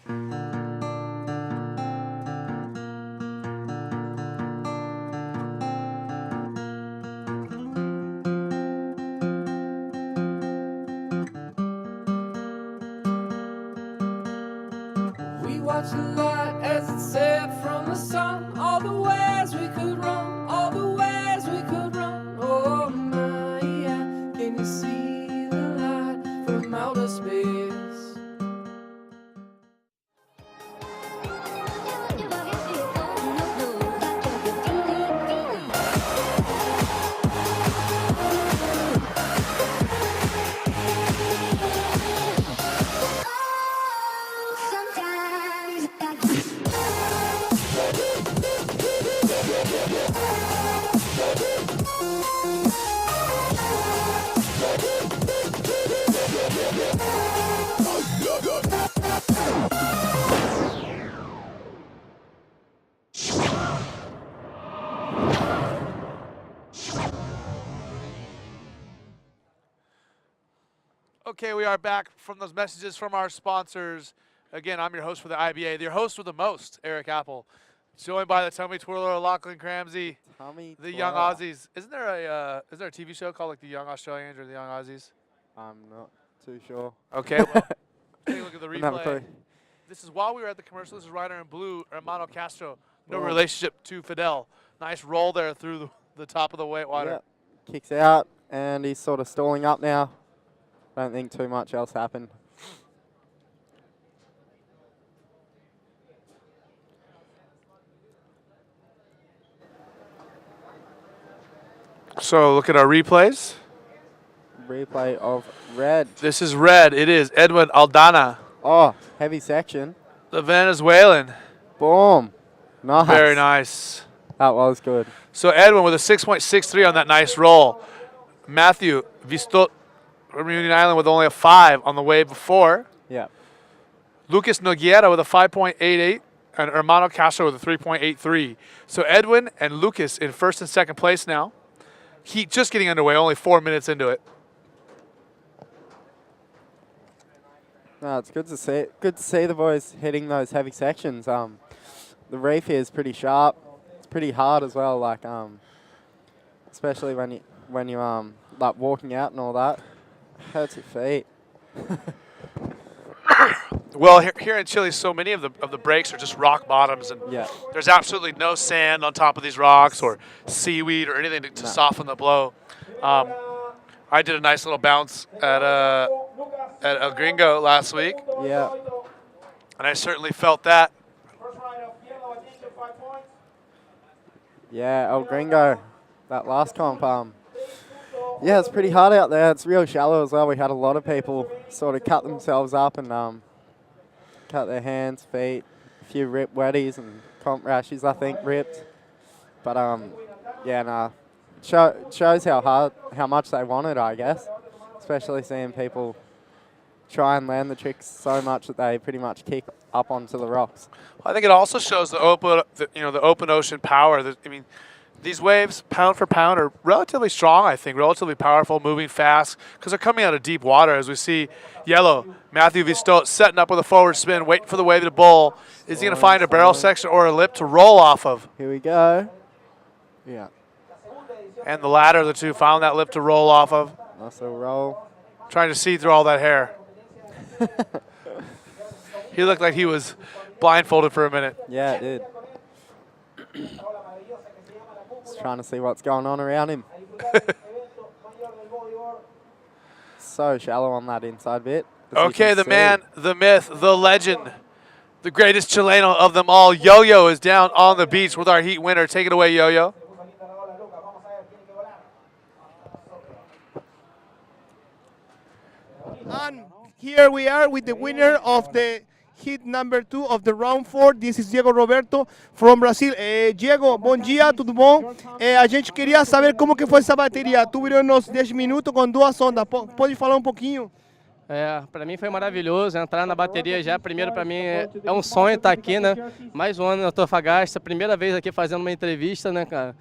We watched the light as it set from the sun. All the ways we could run, all the ways we could run. Oh my, yeah. Can you see the light from outer space? Okay, we are back from those messages from our sponsors. Again, I'm your host for the IBA, your host with the most, Eric Apple. Joined by the Tummy Twirler, Lachlan Cramsey, the Young Aussies. Is there a TV show called like the Young Australians or the Young Aussies? I'm not too sure. Okay, well, take a look at the Another replay. clue. This is while we were at the commercial. This is Ryder in blue, Hermano Castro. No relationship to Fidel. Nice roll there through the top of the white water. Yeah. Kicks out, and he's sort of stalling up now. Don't think too much else happened. So look at our replays. Replay of red. This is red. It is Edwin Aldana, Oh, heavy section. the Venezuelan. Boom. Nice. Very nice. That was good. So Edwin with a 6.63 on that nice roll. Matthew Vistot from Union Island with only a 5 on the wave before. Yeah. Lucas Nogueira with a 5.88 and Hermano Castro with a 3.83. So Edwin and Lucas in first and second place now. Heat just getting underway, only 4 minutes into it. No, it's good to see. Good to see the boys hitting those heavy sections. The reef here is pretty sharp. It's pretty hard as well. Like especially when you like walking out and all that. Hurts your feet. Well, here in Chile, so many of the breaks are just rock bottoms, and Yeah. there's absolutely no sand on top of these rocks or seaweed or anything to soften the blow. I did a nice little bounce at El Gringo last week, Yeah. and I certainly felt that. Yeah, El Gringo, that last comp. Yeah, it's pretty hard out there. It's real shallow as well. We had a lot of people sort of cut themselves up and cut their hands, feet, a few rip wetties and comp rashes, I think, ripped. But yeah, nah, shows how much they wanted, I guess. Especially seeing people try and land the tricks so much that they pretty much kick up onto the rocks. I think it also shows the open ocean power. I mean, these waves, pound for pound, are relatively strong, I think, relatively powerful, moving fast, because they're coming out of deep water. As we see yellow, Matthew Vistot setting up with a forward spin, waiting for the wave to bowl. Is he going to find a barrel section or a lip to roll off of? Here we go. Yeah. And the latter of the two found that lip to roll off of. Nice little roll. Trying to see through all that hair. He looked like he was blindfolded for a minute. Yeah, it did. Just trying to see what's going on around him. So shallow on that inside bit. Okay, the man, the myth, the legend, the greatest Chileno of them all, Yo-Yo, is down on the beach with our heat winner. Take it away, Yo-Yo. And here we are with the winner of the heat number 2 of the round 4. This is Diego Roberto from Brazil. Diego, bom dia, tudo bom? A gente queria saber como que foi essa bateria. Tu virou nos 10 minutos com 2 ondas. Pode falar um pouquinho? Para mim foi maravilhoso entrar na bateria já. Primeiro, para mim é um sonho estar aqui, né? Mais um ano na Antofagasta, primeira vez aqui fazendo uma entrevista, né, cara?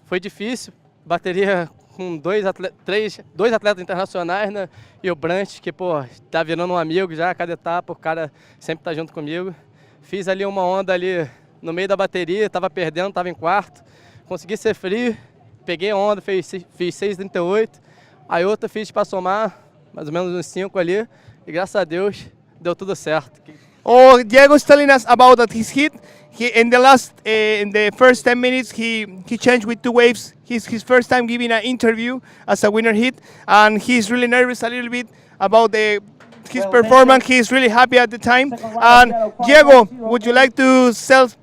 Foi difícil, bateria com dois atletas internacionais, né? E o Brant, que, pô, tá virando um amigo já, cada etapa, o cara sempre tá junto comigo. Fiz ali uma onda ali no meio da bateria, tava perdendo, tava em quarto. Consegui ser free, peguei a onda, fiz 6,38. Aí outra fiz para somar, mais ou menos uns 5 ali. E graças a Deus, deu tudo certo. Oh, Diego's telling us about that his hit. In the first 10 minutes, he changed with 2 waves. His first time giving an interview as a winner hit, and he's really nervous a little bit about his performance. He's really happy at the time. And Diego, would you like to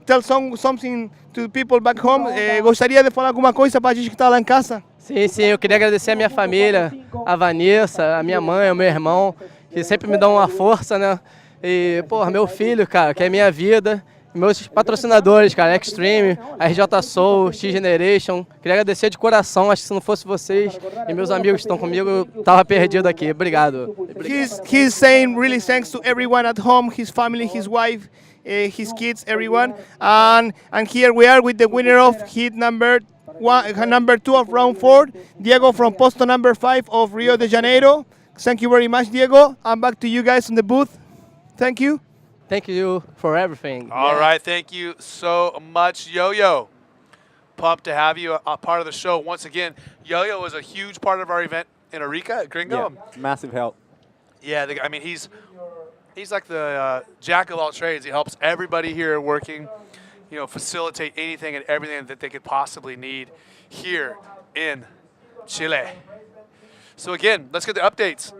tell something to people back home? Gostaria de falar alguma coisa para a gente que está lá em casa? Sim, eu queria agradecer a minha família, a Vanessa, a minha mãe, o meu irmão, que sempre me dão uma força, né? E, pô, meu filho, cara, que é minha vida. Meus patrocinadores, cara, Extreme, RJ Soul, X-Generation. Queria agradecer de coração, acho que se não fosse vocês e meus amigos que estão comigo, eu tava perdido aqui. Obrigado. He's saying really thanks to everyone at home, his family, his wife, his kids, everyone. And here we are with the winner of hit number 2 of round 4, Diego from posto number 5 of Rio de Janeiro. Thank you very much, Diego. I'm back to you guys in the booth. Thank you. Thank you for everything. All right, thank you so much, Yo-Yo. Pumped to have you a part of the show once again. Yo-Yo was a huge part of our event in Arica at Gringo. Yeah, massive help. Yeah, I mean, he's like the jack of all trades. He helps everybody here working, you know, facilitate anything and everything that they could possibly need here in Chile. So again, let's get the updates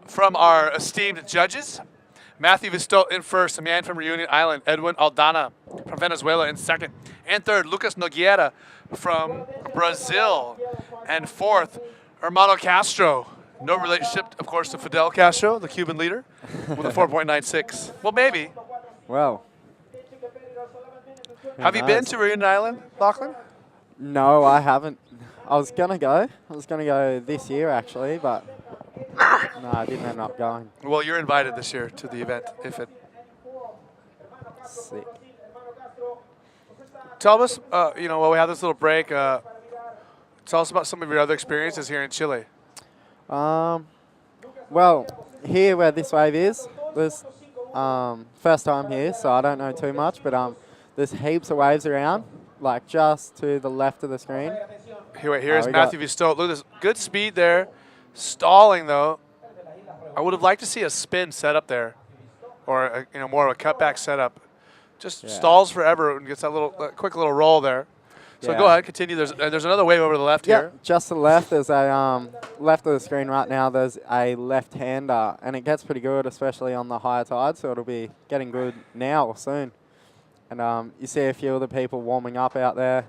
from our esteemed judges. Matthew Visto in first, a man from Reunion Island. Edwin Aldana from Venezuela in second. And third, Lucas Nogueira from Brazil. And fourth, Hermano Castro. No relationship, of course, to Fidel Castro, the Cuban leader, with a 4.96. Well, maybe. Well. Have you been to Reunion Island, Lachlan? No, I haven't. I was going to go this year, actually, but no, I didn't end up going. Well, you're invited this year to the event, if it. Sick. Tell us, you know, while we have this little break, tell us about some of your other experiences here in Chile. Well, here where this wave is, there's first time here, so I don't know too much, but there's heaps of waves around, like just to the left of the screen. Here's Matthew Visto. Look at this, good speed there. Stalling though. I would have liked to see a spin set up there, or you know, more of a cutback setup. Just stalls forever and gets that little quick little roll there. So go ahead, continue. There's another wave over to the left here. Just to the left. There's a left of the screen right now. There's a left-hander, and it gets pretty good, especially on the higher tide. So it'll be getting good now or soon. And you see a few of the people warming up out there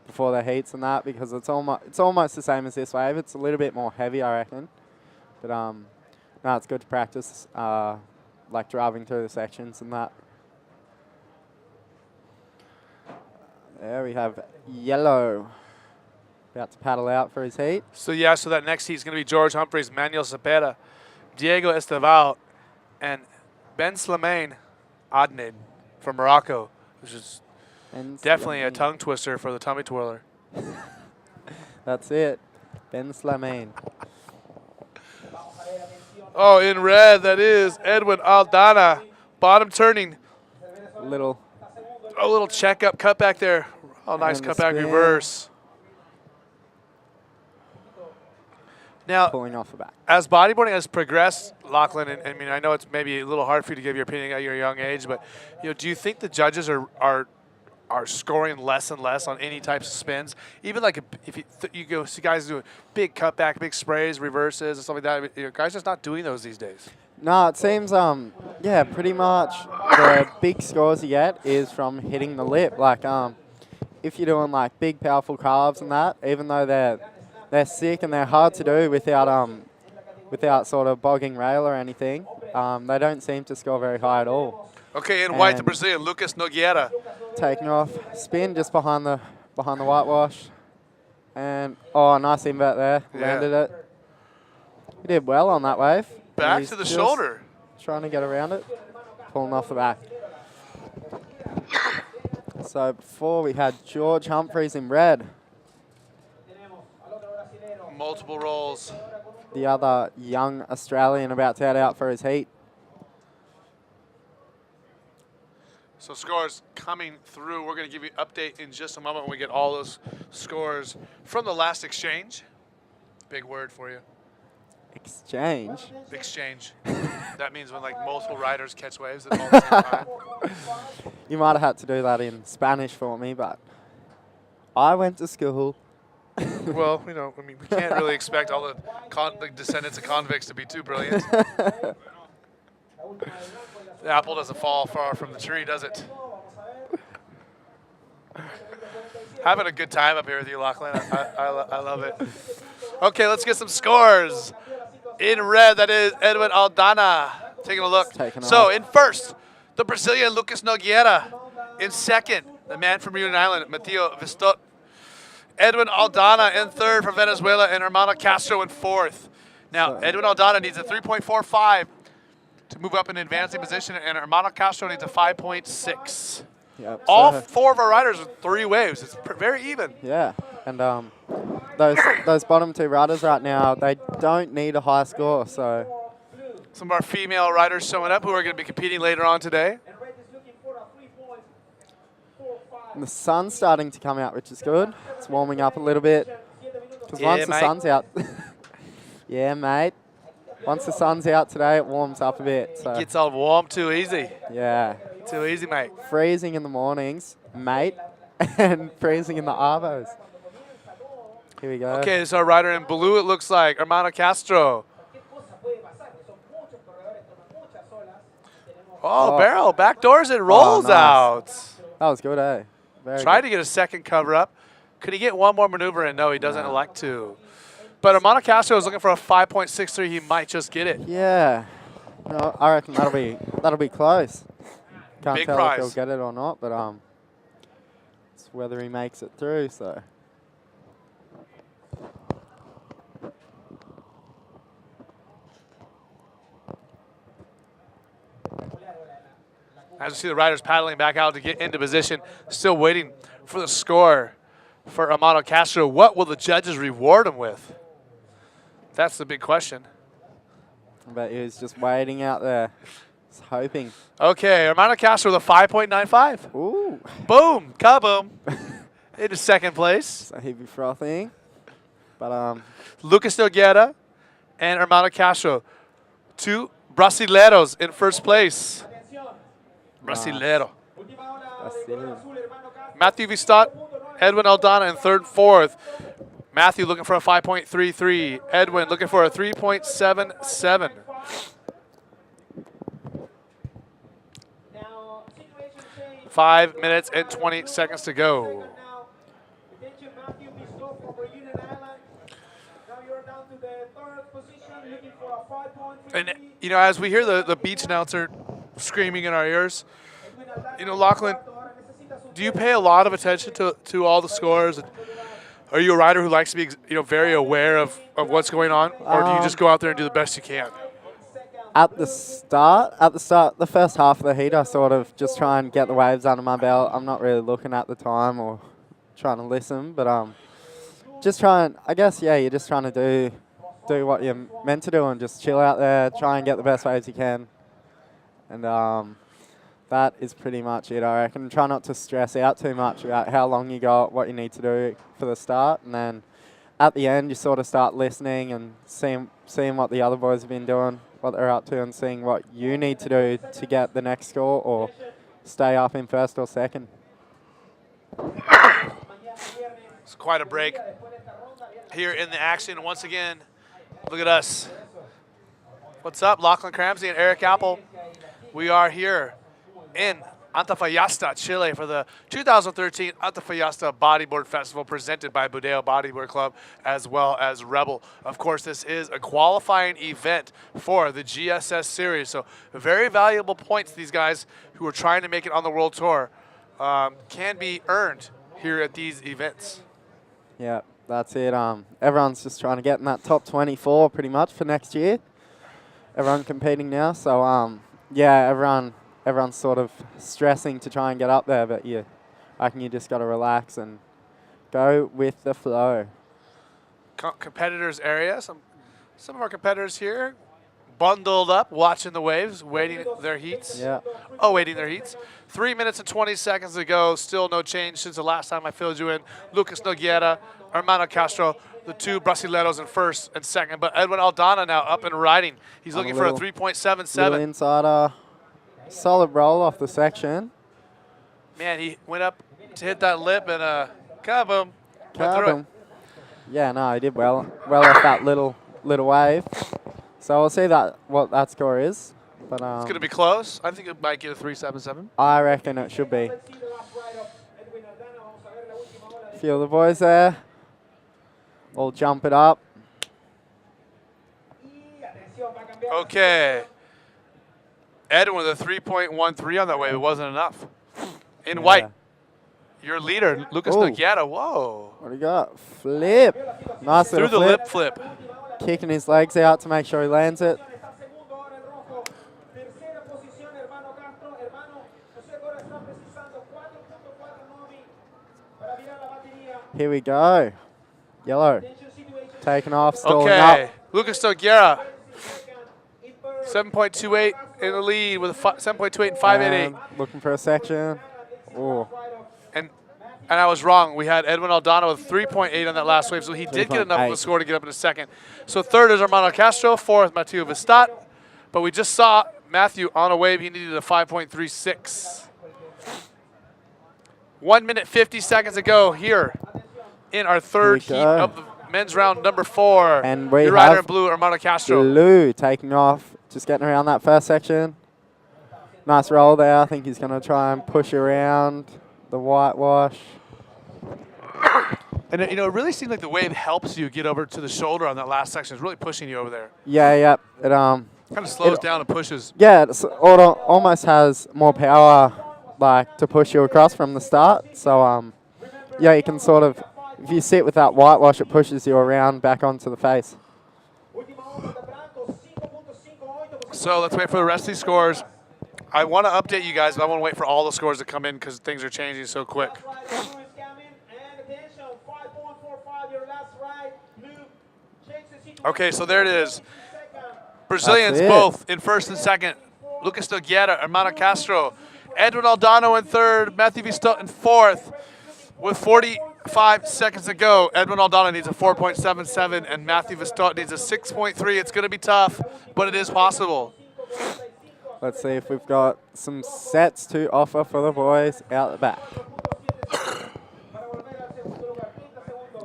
before the heats and that, because it's almost the same as this wave. It's a little bit more heavy, I reckon. But no, it's good to practice, like driving through the sections and that. There we have Yellow about to paddle out for his heat. So so that next heat is going to be George Humphreys, Manuel Cepeda, Diego Esteval, and Ben Slimane Adnan from Morocco, which is definitely a tongue twister for the tummy twirler. That's it. Ben Slimane. Oh, in red, that is Edwin Aldana. Bottom turning. A little check up, cut back there. Oh, nice And cut the back spin. reverse. Now, pulling off the back. as bodyboarding has progressed, Lachlan, and I mean, I know it's maybe a little hard for you to give your opinion at your young age, but you know, do you think the judges are scoring less and less on any types of spins? Even like if you go see guys do big cutback, big sprays, reverses, and stuff like that, you know, guys just not doing those these days. No, it seems, yeah, pretty much the big scores you get is from hitting the lip. Like, if you're doing like big, powerful carves and that, even though they're sick and they're hard to do without sort of bogging rail or anything, they don't seem to score very high at all. Okay, in white, the Brazilian Lucas Nogueira. Taking off, spin just behind the whitewash, and oh, nice invert there, landed it. He did well on that wave. Back to the shoulder. Trying to get around it, pulling off the back. So before we had George Humphreys in red, multiple rolls. The other young Australian about to head out for his heat. So scores coming through. We're going to give you an update in just a moment when we get all those scores from the last exchange. Big word for you. Exchange. Exchange. That means when like multiple riders catch waves at all the same time. You might have had to do that in Spanish for me, but I went to school. Well, you know, I mean, we can't really expect all the descendants of convicts to be too brilliant. The apple doesn't fall far from the tree, does it? Having a good time up here with you, Lachlan. I love it. Okay, let's get some scores. In red, that is Edwin Aldana. Taking a look. So in first, the Brazilian Lucas Nogueira. In second, the man from Reunion Island, Matteo Vistot. Edwin Aldana in third for Venezuela, and Hermano Castro in fourth. Now, Edwin Aldana needs a 3.45 to move up in an advancing position, and Hermano Castro needs a 5.6. Yep, All so 4 of our riders with 3 waves. It's very even. yeah, and those bottom 2 riders right now, they don't need a high score, so. Some of our female riders showing up who are going to be competing later on today. And the sun's starting to come out, which is good. It's warming up a little bit. Because once the sun's out, yeah, mate. Once the sun's out today, it warms up a bit. So. Gets all warm too easy. Yeah. Too easy, mate. Freezing in the mornings, mate, and freezing in the arbos. Here we go. Okay, so our rider in blue, it looks like, Hermano Castro. Oh, barrel, backdoors it, rolls nice. out. That was good, eh? Very Tried good. to get a second cover up. Could he get one more maneuver in? No, he doesn't elect to. But Hermano Castro is looking for a 5.63. He might just get it. Yeah. No, I reckon that'll be close. Can't Big tell prize. if he'll get it or not, but it's whether he makes it through. So. As you see the riders paddling back out to get into position, still waiting for the score for Hermano Castro. What will the judges reward him with? That's the big question. I bet he was just waiting out there, just hoping. Okay, Hermano Castro with a 5.95. Ooh. Boom, kaboom. Into second place. So he'd be frothing. But Lucas Nogueira and Hermano Castro. 2 Brasileiros in first place. Brasileiro. that's it. Matthew Vistot, Edwin Aldana in third, fourth. Matthew looking for a 5.33. Edwin looking for a 3.77. 5 minutes and 20 seconds to go. And, you know, as we hear the beach announcer screaming in our ears, you know, Lachlan, do you pay a lot of attention to all the scores? Are you a rider who likes to be, you know, very aware of what's going on? Or do you just go out there and do the best you can? At the start, the first half of the heat, I sort of just try and get the waves under my belt. I'm not really looking at the time or trying to listen, but just trying, I guess, yeah, you're just trying to do what you're meant to do and just chill out there, try and get the best waves you can. And that is pretty much it, I reckon. Try not to stress out too much about how long you got, what you need to do for the start, and then at the end you sort of start listening and seeing what the other boys have been doing, what they're up to, and seeing what you need to do to get the next score or stay up in first or second. It's quite a break here in the action. Once again, look at us. What's up, Lachlan Cramsey and Eric Apple? We are here in Antofagasta, Chile for the 2013 Antofagasta Bodyboard Festival presented by Budeo Bodyboard Club as well as Rebel. Of course, this is a qualifying event for the GSS series, so very valuable points these guys who are trying to make it on the World Tour can be earned here at these events. Yeah, that's it. Everyone's just trying to get in that top 24 pretty much for next year. Everyone competing now, so yeah, everyone's sort of stressing to try and get up there, but I reckon you just got to relax and go with the flow. competitors area. Some of our competitors here bundled up, watching the waves, waiting their heats. Yeah. Waiting their heats. 3 minutes and 20 seconds to go. Still no change since the last time I filled you in. Lucas Nogueira, Armando Castro, the two Brasileiros in first and second. But Edwin Aldana now up and riding. He's looking for a Little 3.77. insider. Solid roll off the section. Man, he went up to hit that lip and kaboom. Went through it. Yeah, no, he did well off that little wave. So we'll see what that score is. But It's going to be close. I think it might get a 3.77. I reckon it should be. A few of the boys there. All jump it up. Okay. Edwin with a 3.13 on that wave. It wasn't enough. In white, your leader, Lucas Nogueira. Whoa. What do you got? Flip. Nice Through little the flip. lip flip. Kicking his legs out to make sure he lands it. Here we go. Yellow. Taking off, stalling Okay. up. Lucas Nogueira. 7.28 in the lead with a 7.28 and 5.88. And looking for a section. Oh, And I was wrong. We had Edwin Aldana with 3.8 on that last wave, so he did get enough of a 3.8. score to get up in a second. So third is Armando Castro, fourth Mathieu Vistat. But we just saw Matthew on a wave. He needed a 5.36. 1 minute 50 seconds to go here in our third heat of the men's round number 4. And we Your rider in have blue, Armando Castro. Blue taking off, just getting around that first section. Nice roll there. I think he's going to try and push around the whitewash. And it really seems like the wave helps you get over to the shoulder on that last section. It's really pushing you over there. Yeah. It Kind of slows down and pushes. Yeah, it almost has more power, like to push you across from the start. So yeah, you can sort of, if you sit with that whitewash, it pushes you around back onto the face. So let's wait for the rest of these scores. I want to update you guys, but I want to wait for all the scores to come in because things are changing so quick. Okay, so there it is. Brazilians both in first and second. Lucas Nogueira, Armando Castro, Edwin Aldana in third, Matthew Vistot in fourth. With 45 seconds to go, Edwin Aldana needs a 4.77 and Matthew Vistot needs a 6.3. It's going to be tough, but it is possible. Let's see if we've got some sets to offer for the boys out the back.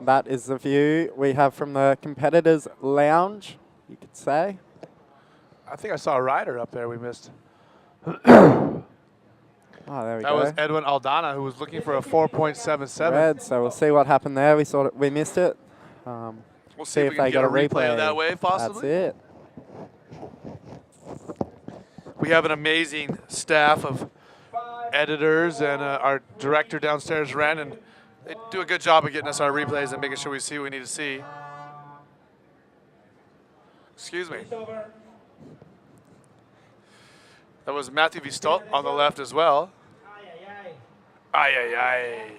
That is the view we have from the competitors' lounge, you could say. I think I saw a rider up there we missed. Oh, there we That go. was Edwin Aldana, who was looking for a 4.77. Red, so we'll see what happened there. We missed it. We'll see if we they can get got a replay of that wave, That's possibly. it. We have an amazing staff of editors and our director downstairs, Ren, and they do a good job of getting us our replays and making sure we see what we need to see. Excuse me. That was Matthew Vistot on the left as well. Ay, ay, ay.